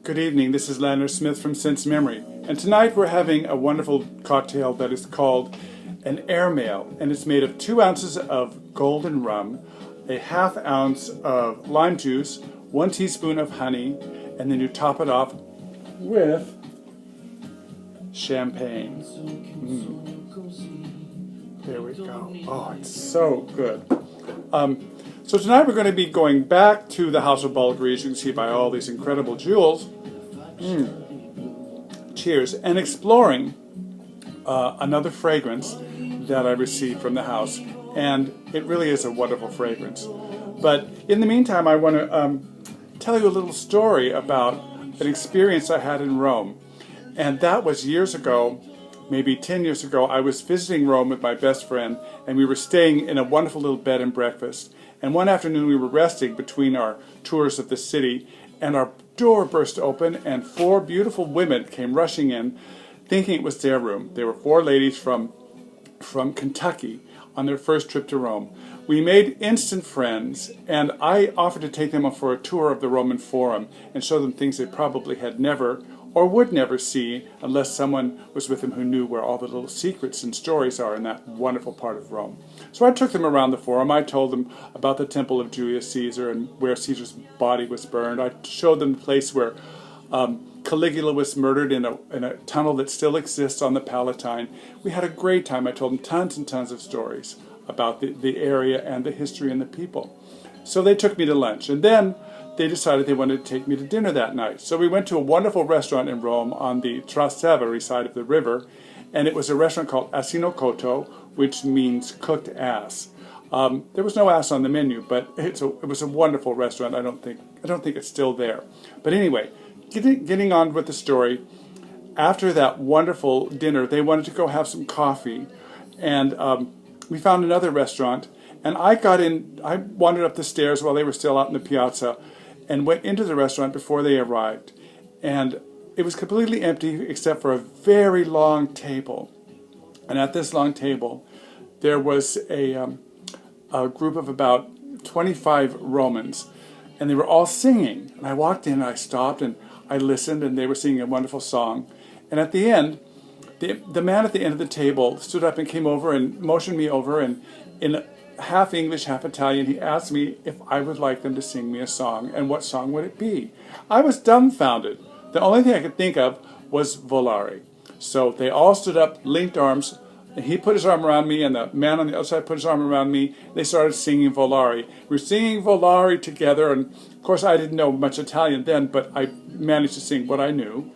Good evening, this is Leonard Smith from Sense Memory, and tonight we're having a wonderful cocktail that is called an airmail, and it's made of 2 ounces of golden rum, a ½ ounce of lime juice, 1 teaspoon of honey, and then you top it off with champagne. There we go. Oh, it's so good. So tonight we're going to be going back to the House of Bvlgari, as you can see by all these incredible jewels. Cheers. And exploring another fragrance that I received from the house. And it really is a wonderful fragrance. But in the meantime, I want to tell you a little story about an experience I had in Rome. And that was years ago, maybe 10 years ago. I was visiting Rome with my best friend, and we were staying in a wonderful little bed and breakfast. And one afternoon we were resting between our tours of the city, and our door burst open, and 4 beautiful women came rushing in, thinking it was their room. They were 4 ladies from Kentucky on their first trip to Rome. We made instant friends, and I offered to take them for a tour of the Roman Forum and show them things they probably had never or would never see unless someone was with them who knew where all the little secrets and stories are in that wonderful part of Rome. So I took them around the Forum. I told them about the temple of Julius Caesar and where Caesar's body was burned. I showed them the place where Caligula was murdered in a tunnel that still exists on the Palatine. We had a great time. I told them tons and tons of stories about the area and the history and the people. So they took me to lunch, and then they decided they wanted to take me to dinner that night. So we went to a wonderful restaurant in Rome on the Trastevere side of the river, and it was a restaurant called Asino Cotto, which means cooked ass. There was no ass on the menu, but it was a wonderful restaurant. I don't think it's still there. But anyway, getting on with the story, after that wonderful dinner, they wanted to go have some coffee, and we found another restaurant, and I wandered up the stairs while they were still out in the piazza, and went into the restaurant before they arrived. And it was completely empty except for a very long table. And at this long table, there was a group of about 25 Romans, and they were all singing. And I walked in, and I stopped, and I listened, and they were singing a wonderful song. And at the end, the man at the end of the table stood up and came over and motioned me over, and in half English, half Italian, he asked me if I would like them to sing me a song, and what song would it be. I was dumbfounded. The only thing I could think of was Bvlgari. So they all stood up, linked arms, and he put his arm around me, and the man on the other side put his arm around me. They started singing Bvlgari. We were singing Bvlgari together, and of course I didn't know much Italian then, but I managed to sing what I knew.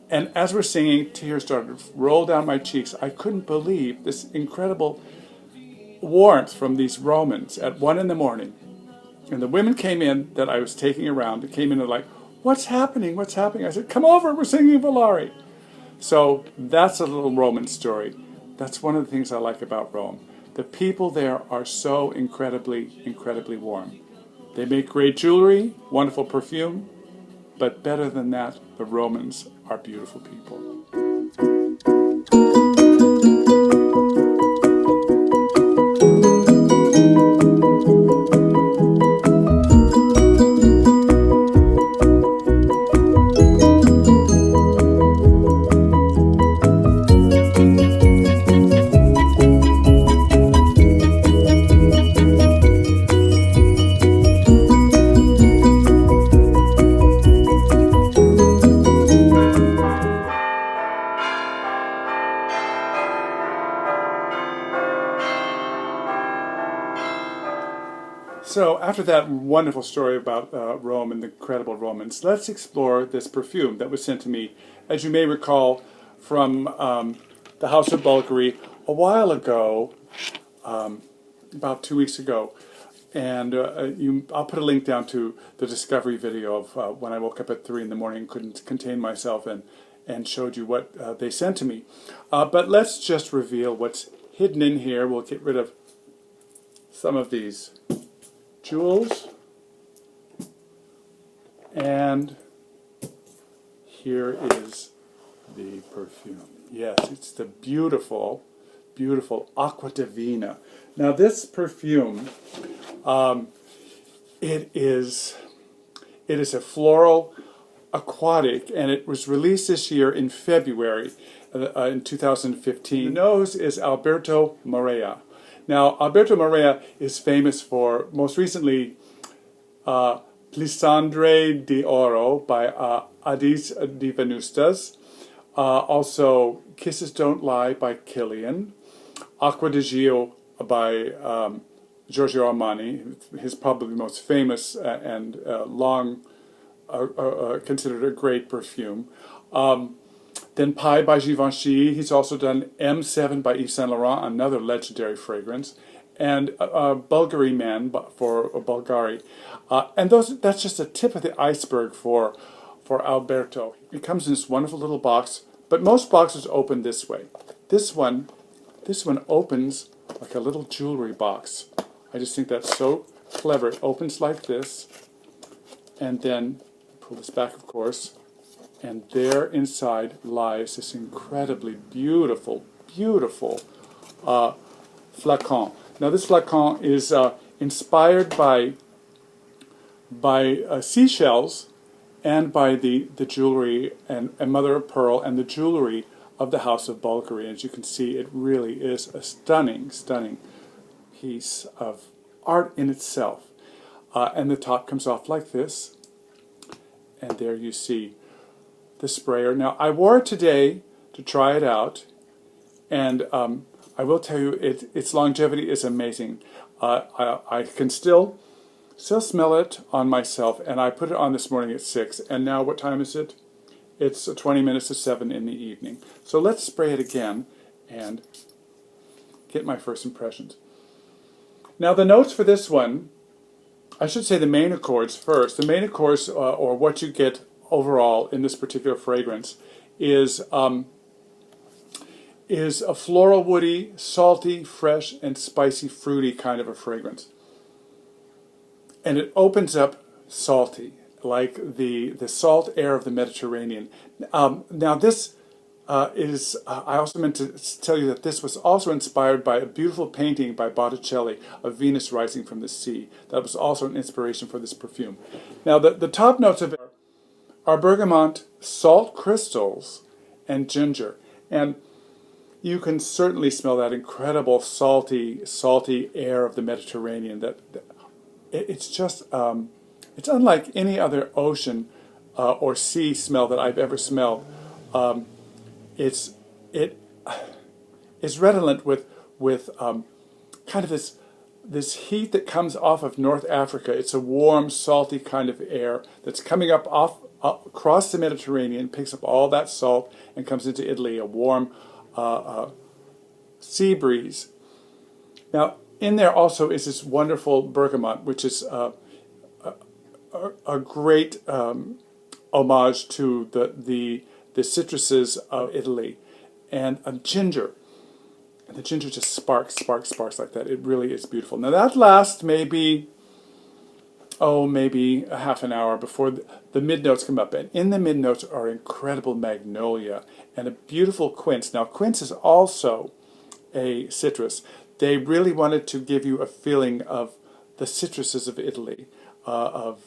And as we're singing, tears started to roll down my cheeks. I couldn't believe this incredible warmth from these Romans at 1 a.m. And the women came in that I was taking around. They came in and like, what's happening? What's happening? I said, come over, we're singing Bvlgari. So that's a little Roman story. That's one of the things I like about Rome. The people there are so incredibly, incredibly warm. They make great jewelry, wonderful perfume, but better than that, the Romans are beautiful people. So after that wonderful story about Rome and the incredible Romans, let's explore this perfume that was sent to me, as you may recall, from the House of Bvlgari a while ago, about 2 weeks ago. And I'll put a link down to the discovery video of when I woke up at 3 in the morning, couldn't contain myself, and showed you what they sent to me. But let's just reveal what's hidden in here. We'll get rid of some of these jewels, and here is the perfume. Yes, it's the beautiful, beautiful AQVA DIVINA. Now this perfume, it is a floral aquatic, and it was released this year in February in 2015. The nose is Alberto Morea. Now, Alberto Morea is famous for, most recently, Plisandre de Oro by Adis Divinustas. Also, Kisses Don't Lie by Killian. Acqua di Gio by Giorgio Armani, his probably most famous and long considered a great perfume. Then Pai by Givenchy. He's also done M7 by Yves Saint Laurent, another legendary fragrance, and Bvlgari Man for Bvlgari. And that's just a tip of the iceberg for Alberto. It comes in this wonderful little box, but most boxes open this way. This one opens like a little jewelry box. I just think that's so clever. It opens like this, and then pull this back, of course, and there inside lies this incredibly beautiful, beautiful flacon. Now this flacon is inspired by seashells and by the jewelry and mother of pearl and the jewelry of the House of Bvlgari. As you can see, it really is a stunning, stunning piece of art in itself. And the top comes off like this, and there you see the sprayer. Now, I wore it today to try it out, and I will tell you, its longevity is amazing. I can still smell it on myself, and I put it on this morning at 6, and now what time is it? It's 20 minutes to 7 in the evening. So let's spray it again and get my first impressions. Now the notes for this one, I should say the main accords first. The main accords, or what you get overall in this particular fragrance, is a floral, woody, salty, fresh, and spicy, fruity kind of a fragrance. And it opens up salty, like the salt air of the Mediterranean. Now this is, I also meant to tell you that this was also inspired by a beautiful painting by Botticelli of Venus rising from the sea. That was also an inspiration for this perfume. Now the top notes of it are bergamot, salt crystals, and ginger. And you can certainly smell that incredible salty air of the Mediterranean. It's just, it's unlike any other ocean or sea smell that I've ever smelled. It's redolent with kind of this heat that comes off of North Africa. It's a warm, salty kind of air that's coming up across the Mediterranean, picks up all that salt, and comes into Italy, a warm sea breeze. Now, in there also is this wonderful bergamot, which is a great homage to the citruses of Italy, and ginger. And the ginger just sparks like that. It really is beautiful. Now that lasts maybe a half an hour before the mid-notes come up. And in the mid-notes are incredible magnolia and a beautiful quince. Now quince is also a citrus. They really wanted to give you a feeling of the citruses of Italy, of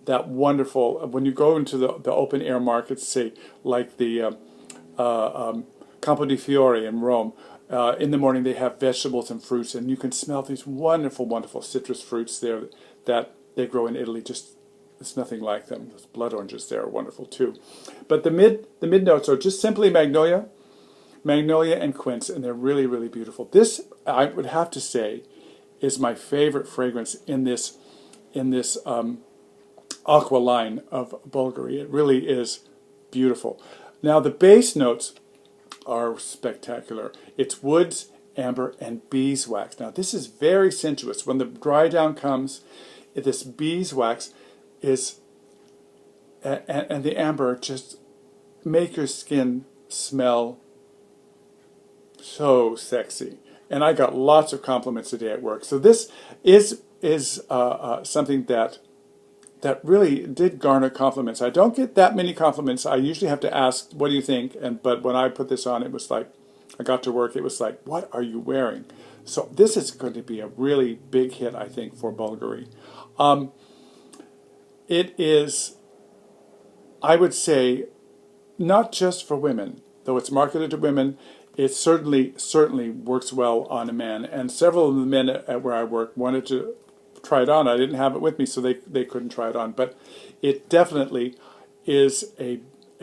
that wonderful, when you go into the open air markets, say like the Campo di Fiore in Rome, in the morning they have vegetables and fruits, and you can smell these wonderful, wonderful citrus fruits there that they grow in Italy. Just, it's nothing like them. Those blood oranges there are wonderful too. But the mid notes are just simply magnolia and quince, and they're really, really beautiful. This, I would have to say, is my favorite fragrance in this aqua line of Bvlgari. It really is beautiful. Now the base notes are spectacular. It's woods, amber, and beeswax. Now this is very sensuous. When the dry down comes, this beeswax is and the amber just make your skin smell so sexy. And I got lots of compliments today at work. So this is something that really did garner compliments. I don't get that many compliments. I usually have to ask, what do you think? But when I put this on, it was like, I got to work, it was like, what are you wearing? So this is going to be a really big hit, I think, for Bvlgari. It is I would say not just for women, though it's marketed to women, it certainly works well on a man. And several of the men at where I work wanted to try it on. I didn't have it with me, so they couldn't try it on. But it definitely is a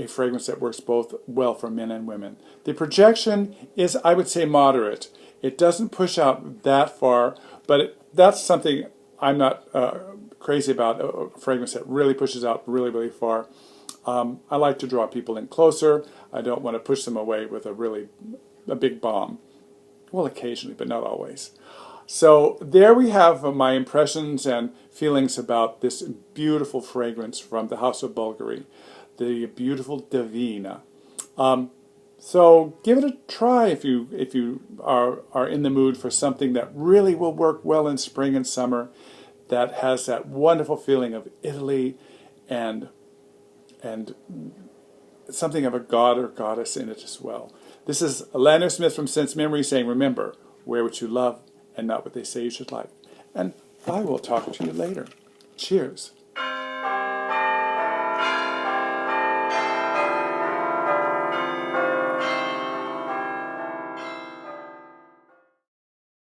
fragrance that works both well for men and women. The projection is, I would say, moderate. It doesn't push out that far, but that's something I'm not crazy about, a fragrance that really pushes out really, really far. I like to draw people in closer. I don't want to push them away with a big bomb. Well, occasionally, but not always. So there we have my impressions and feelings about this beautiful fragrance from the House of Bvlgari, the beautiful Divina. So give it a try if you are in the mood for something that really will work well in spring and summer, that has that wonderful feeling of Italy and something of a god or goddess in it as well. This is Lano Smith from Sense Memory saying, remember, wear what you love and not what they say you should like. And I will talk to you later. Cheers.